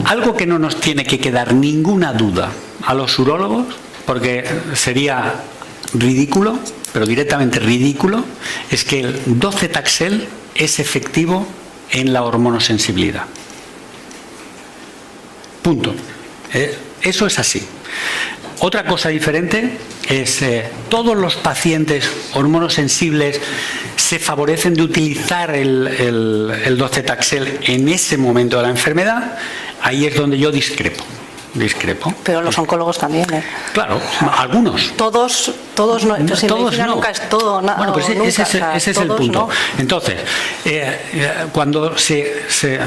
Algo que no nos tiene que quedar ninguna duda a los urólogos, porque sería ridículo, pero directamente ridículo, es que el docetaxel es efectivo en la hormonosensibilidad. Punto. Eso es así. Otra cosa diferente es todos los pacientes hormonosensibles se favorecen de utilizar el docetaxel en ese momento de la enfermedad. Ahí es donde yo discrepo. Pero los oncólogos también, ¿eh? Claro, algunos. Todos no. Entonces, en medicina nunca es todo. Bueno, pues ese es el punto. No. Entonces, cuando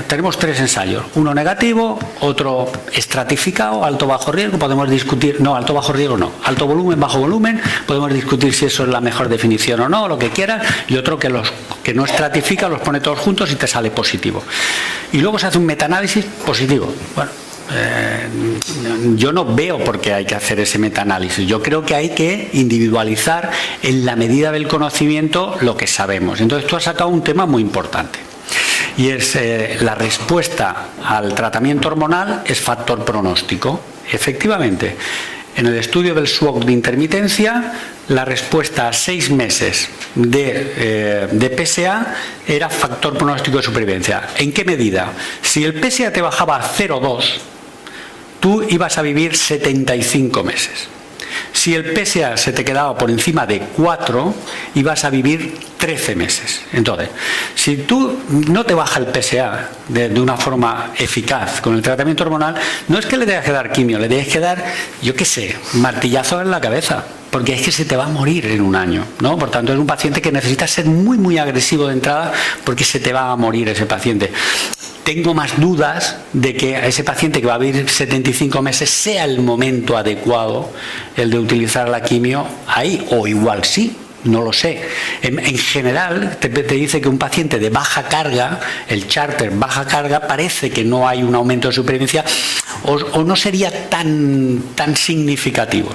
tenemos 3 ensayos, uno negativo, otro estratificado, alto bajo riesgo, podemos discutir, no, alto bajo riesgo no, alto volumen, bajo volumen, podemos discutir si eso es la mejor definición o no, lo que quieras, y otro que no estratifica, los pone todos juntos y te sale positivo. Y luego se hace un metaanálisis positivo. Bueno, yo no veo por qué hay que hacer ese metaanálisis. Yo creo que hay que individualizar en la medida del conocimiento lo que sabemos. Entonces tú has sacado un tema muy importante y es la respuesta al tratamiento hormonal es factor pronóstico. Efectivamente, en el estudio del SWOG de intermitencia, la respuesta a 6 meses de PSA era factor pronóstico de supervivencia. ¿En qué medida? Si el PSA te bajaba a 0,2, tú ibas a vivir 75 meses. Si el PSA se te quedaba por encima de 4, ibas a vivir 13 meses. Entonces, si tú no te baja el PSA de una forma eficaz con el tratamiento hormonal, no es que le tengas que dar quimio, le tienes que dar, yo qué sé, martillazos en la cabeza, porque es que se te va a morir en un año, ¿no? Por tanto, es un paciente que necesita ser muy, muy agresivo de entrada porque se te va a morir ese paciente. Tengo más dudas de que a ese paciente que va a vivir 75 meses sea el momento adecuado el de utilizar la quimio ahí, o igual sí, no lo sé. En general te dice que un paciente de baja carga, el charter baja carga, parece que no hay un aumento de supervivencia o no sería tan significativo.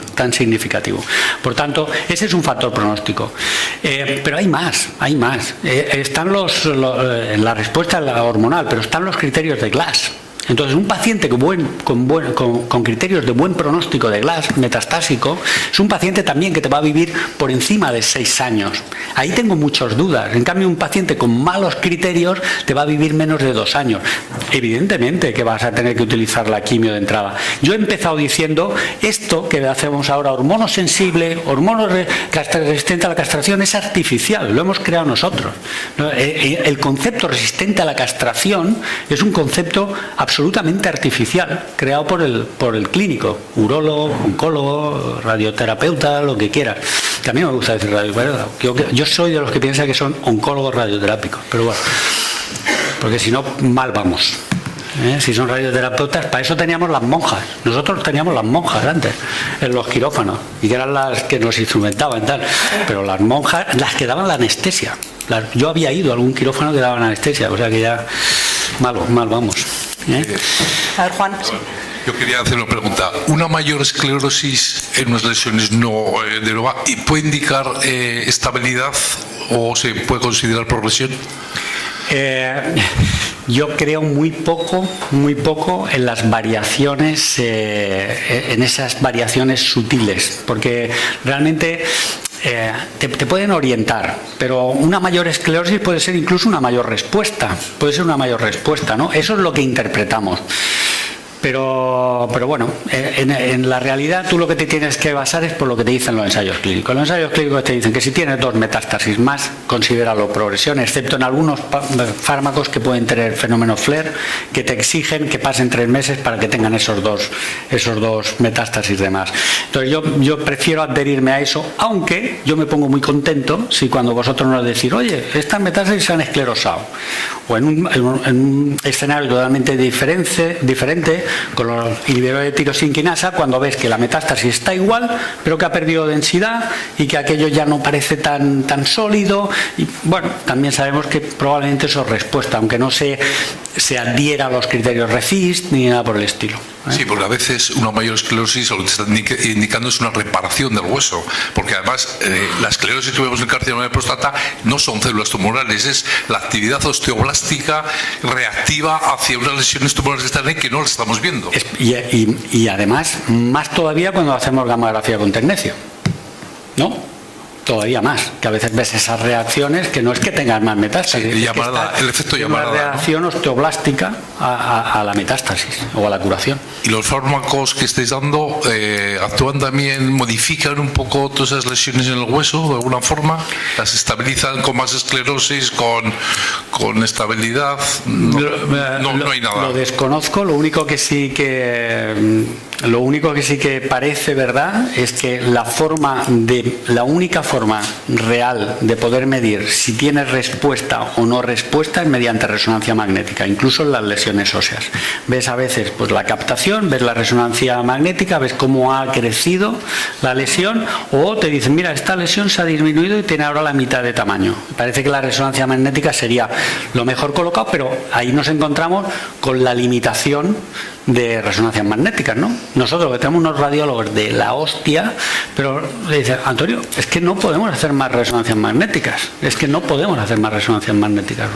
Por tanto, ese es un factor pronóstico. Pero hay más. Están en la respuesta hormonal, pero están los criterios de Glass. Entonces, un paciente con criterios de buen pronóstico de Glass metastásico es un paciente también que te va a vivir por encima de 6 años. Ahí tengo muchas dudas. En cambio, un paciente con malos criterios te va a vivir menos de 2 años. Evidentemente que vas a tener que utilizar la quimio de entrada. Yo he empezado diciendo esto que hacemos ahora, hormonosensible, resistente a la castración, es artificial, lo hemos creado nosotros. El concepto resistente a la castración es un concepto absolutamente artificial, creado por el clínico, urólogo, oncólogo, radioterapeuta, lo que quieras. Que a mí me gusta decir radioterapeuta. Yo soy de los que piensan que son oncólogos radioterápicos, pero bueno, porque si no, mal vamos. Si son radioterapeutas, para eso teníamos las monjas. Nosotros teníamos las monjas antes, en los quirófanos, y que eran las que nos instrumentaban y tal. Pero las monjas, las que daban la anestesia. Yo había ido a algún quirófano que daban anestesia, o sea que ya mal vamos. A ver, Juan. Sí. Yo quería hacer una pregunta. ¿Una mayor esclerosis en unas lesiones no de droga puede indicar estabilidad o se puede considerar progresión? Yo creo muy poco en las variaciones, en esas variaciones sutiles, porque realmente te pueden orientar, pero una mayor esclerosis puede ser incluso una mayor respuesta, ¿no? Eso es lo que interpretamos. Pero bueno, en la realidad tú lo que te tienes que basar es por lo que te dicen los ensayos clínicos. Los ensayos clínicos te dicen que si tienes 2 metástasis más, considéralo progresión, excepto en algunos fármacos que pueden tener fenómeno FLAIR, que te exigen que pasen 3 meses para que tengan esos dos metástasis de más. Entonces yo prefiero adherirme a eso, aunque yo me pongo muy contento si cuando vosotros nos decís, oye, estas metástasis se han esclerosado, o en un escenario totalmente diferente, con los inhibidores de tirosinquinasa, cuando ves que la metástasis está igual, pero que ha perdido densidad y que aquello ya no parece tan sólido. Y bueno, también sabemos que probablemente eso es respuesta, aunque no se adhiera a los criterios RECIST ni nada por el estilo. Sí, porque a veces una mayor esclerosis lo que te está indicando es una reparación del hueso, porque además la esclerosis que vemos en el carcinoma de próstata no son células tumorales, es la actividad osteoblástica reactiva hacia unas lesiones tumorales que están ahí que no las estamos viendo. Y además, más todavía cuando hacemos gamografía con tecnecio, ¿no? Todavía más, que a veces ves esas reacciones que no es que tengas más metástasis, sí, el efecto llamarada, una reacción osteoblástica a la metástasis o a la curación. ¿Y los fármacos que estáis dando actúan también, modifican un poco todas esas lesiones en el hueso de alguna forma? ¿Las estabilizan con más esclerosis, con estabilidad? No hay nada. Lo desconozco, lo único que sí que parece verdad es que la única forma real de poder medir si tienes respuesta o no respuesta es mediante resonancia magnética, incluso en las lesiones óseas. Ves a veces pues la captación, ves la resonancia magnética, ves cómo ha crecido la lesión, o te dicen, mira, esta lesión se ha disminuido y tiene ahora la mitad de tamaño. Parece que la resonancia magnética sería lo mejor colocado, pero ahí nos encontramos con la limitación de resonancias magnéticas, ¿no? Nosotros que tenemos unos radiólogos de la hostia, pero le dicen, Antonio, es que no podemos hacer más resonancias magnéticas, o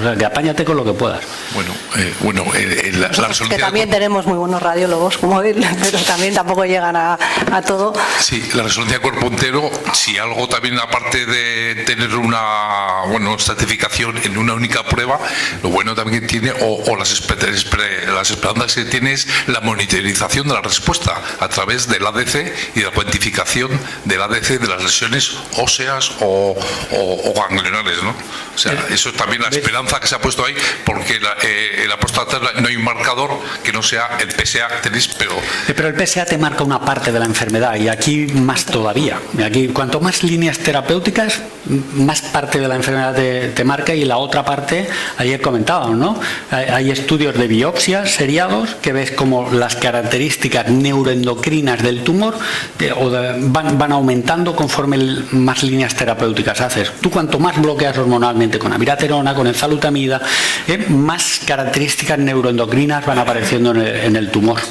sea, que apáñate con lo que puedas. La resonancia que también tenemos muy buenos radiólogos como él, pero también tampoco llegan a todo. Sí, la resonancia de cuerpo entero, si algo también, aparte de tener una estratificación en una única prueba, lo bueno también que tiene, o las esperanzas que tiene, es la monitorización de la respuesta a través del ADC y de la cuantificación del ADC de las lesiones óseas o ganglionares, ¿no? O sea, eso es también la esperanza que se ha puesto ahí, porque en la próstata no hay un marcador que no sea el PSA que tenéis, pero el PSA te marca una parte de la enfermedad, y aquí más todavía. Aquí, cuanto más líneas terapéuticas, más parte de la enfermedad te marca, y la otra parte, ayer comentábamos, ¿no? Hay estudios de biopsias seriados que ves como las características neuroendocrinas del tumor van aumentando conforme más líneas terapéuticas haces. Tú cuanto más bloqueas hormonalmente con abiraterona, con enzalutamida, más características neuroendocrinas van apareciendo en el tumor.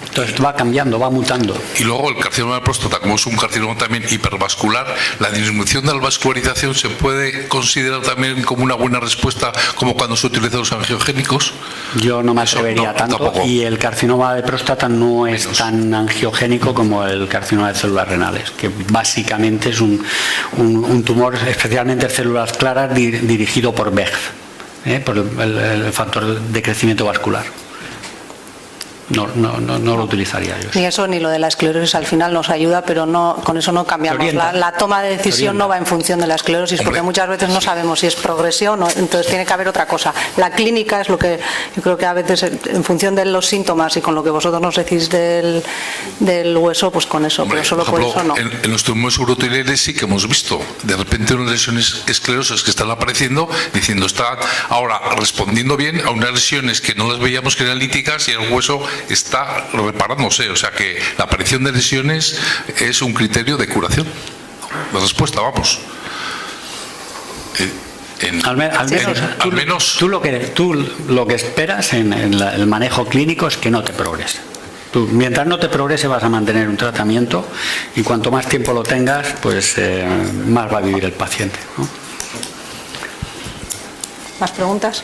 Entonces va cambiando, va mutando. Y luego el carcinoma de próstata, como es un carcinoma también hipervascular, la disminución de la vascularización se puede considerar también como una buena respuesta, como cuando se utilizan los angiogénicos. Yo no me atrevería tanto, tampoco. Y el carcinoma de próstata no es tan angiogénico como el carcinoma de células renales, que básicamente es un tumor, especialmente de células claras, dirigido por VEGF, por el factor de crecimiento vascular. No lo utilizaría yo. Ni eso ni lo de la esclerosis al final nos ayuda, pero no, con eso no cambiamos. La toma de decisión no va en función de la esclerosis, porque muchas veces no sabemos si es progresión o entonces tiene que haber otra cosa. La clínica es lo que yo creo que a veces, en función de los síntomas y con lo que vosotros nos decís del hueso, pues con eso, pero solo por eso no. En los tumores urotileares sí que hemos visto de repente unas lesiones esclerosas que están apareciendo, diciendo está ahora respondiendo bien a unas lesiones que no las veíamos que eran líticas, y el hueso está reparándose. O sea que la aparición de lesiones es un criterio de curación. La respuesta, vamos. Al menos tú lo que esperas en el manejo clínico es que no te progrese. Tú, mientras no te progrese, vas a mantener un tratamiento, y cuanto más tiempo lo tengas, pues más va a vivir el paciente, ¿no? ¿Más preguntas?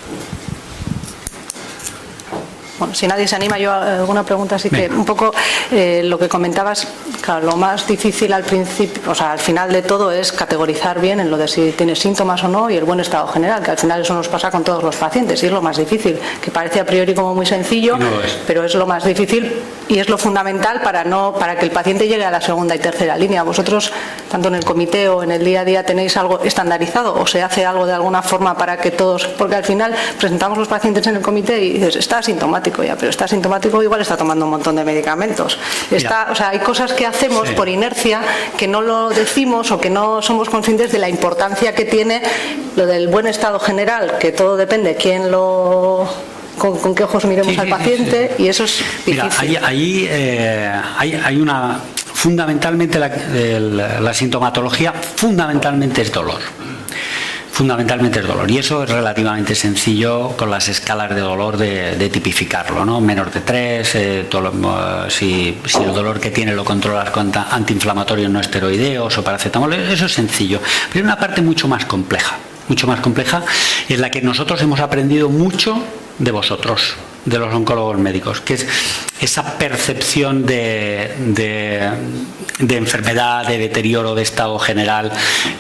Bueno, si nadie se anima, yo alguna pregunta sí que un poco lo que comentabas, claro, lo más difícil al principio, o sea, al final de todo es categorizar bien en lo de si tienes síntomas o no y el buen estado general, que al final eso nos pasa con todos los pacientes y es lo más difícil, que parece a priori como muy sencillo, pero es lo más difícil y es lo fundamental para que el paciente llegue a la segunda y tercera línea. Vosotros, tanto en el comité o en el día a día, ¿tenéis algo estandarizado o se hace algo de alguna forma para que todos, porque al final presentamos los pacientes en el comité y dices, está asintomático ya, pero está asintomático, igual está tomando un montón de medicamentos. O sea, hay cosas que hacemos por inercia que no lo decimos o que no somos conscientes de la importancia que tiene lo del buen estado general, que todo depende quién lo... Con qué ojos miremos al paciente, y eso es difícil. Mira, hay una... Fundamentalmente la sintomatología fundamentalmente es dolor. fundamentalmente es dolor. Y eso es relativamente sencillo con las escalas de dolor de tipificarlo, ¿no? Menos de 3, si el dolor que tiene lo controlas con antiinflamatorios no esteroideos o paracetamol, eso es sencillo. Pero hay una parte mucho más compleja, en la que nosotros hemos aprendido mucho de vosotros, de los oncólogos médicos, que es esa percepción de enfermedad, de deterioro, de estado general,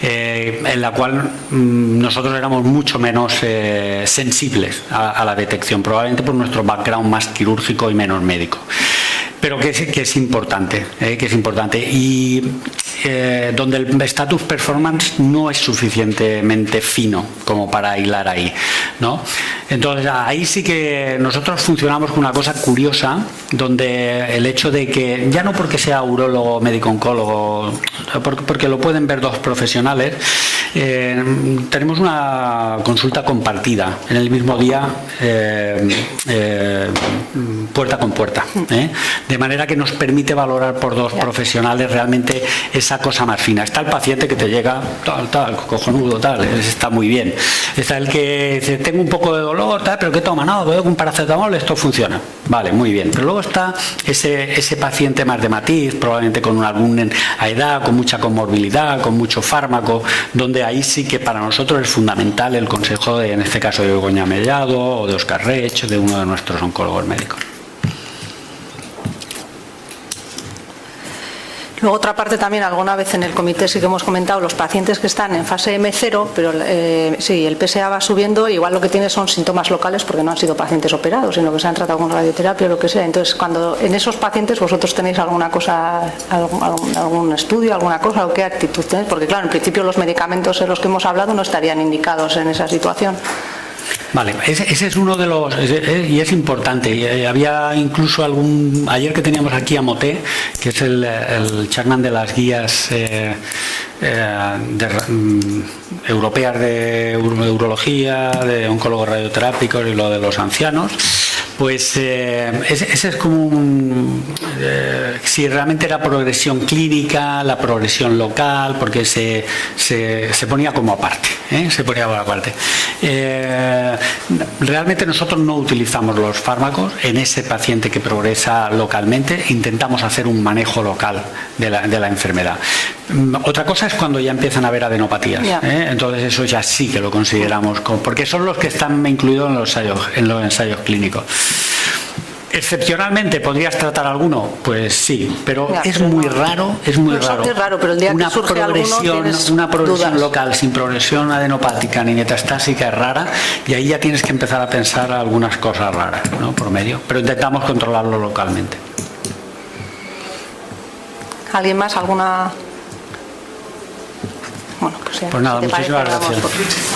en la cual nosotros éramos mucho menos sensibles a la detección, probablemente por nuestro background más quirúrgico y menos médico. Pero que es importante, y donde el status performance no es suficientemente fino como para hilar ahí, ¿no? Entonces ahí sí que nosotros funcionamos con una cosa curiosa, donde el hecho de que, ya no porque sea urólogo, médico-oncólogo, porque lo pueden ver dos profesionales, tenemos una consulta compartida en el mismo día, puerta con puerta, de manera que nos permite valorar por dos profesionales realmente esa cosa más fina. Está el paciente que te llega tal, cojonudo, tal, está muy bien. Está el que dice, tengo un poco de dolor, tal, pero ¿qué toma? No, veo con paracetamol, esto funciona. Vale, muy bien. Pero luego está ese paciente más de matiz, probablemente con alguna edad, con mucha comorbilidad, con mucho fármaco, donde ahí sí que para nosotros es fundamental el consejo en este caso de Begoña Mellado o de Óscar Rech, de uno de nuestros oncólogos médicos. Luego, otra parte también, alguna vez en el comité sí que hemos comentado los pacientes que están en fase M0, pero sí, el PSA va subiendo, igual lo que tiene son síntomas locales porque no han sido pacientes operados, sino que se han tratado con radioterapia o lo que sea. Entonces, cuando en esos pacientes vosotros tenéis alguna cosa, algún estudio, alguna cosa, o qué actitud tenéis, porque claro, en principio los medicamentos en los que hemos hablado no estarían indicados en esa situación. Vale, ese es uno de los, y es importante, y había incluso ayer que teníamos aquí a Moté, que es el chairman de las guías europeas de urología, de oncólogos radioterápicos y lo de los ancianos, pues ese es como si realmente era progresión clínica, la progresión local, porque se ponía como aparte, realmente nosotros no utilizamos los fármacos en ese paciente que progresa localmente, intentamos hacer un manejo local de la enfermedad. Otra cosa es cuando ya empiezan a haber adenopatías, entonces eso ya sí que lo consideramos, porque son los que están incluidos en los ensayos clínicos. Excepcionalmente, ¿podrías tratar alguno? Pues sí, pero es muy raro. Es raro, pero el día que surge una progresión dudas. local sin progresión adenopática ni metastásica es rara, y ahí ya tienes que empezar a pensar algunas cosas raras, ¿no? Por medio, pero intentamos controlarlo localmente. ¿Alguien más? ¿Alguna? Bueno, pues ya. Pues nada, si te muchísimas parece, gracias.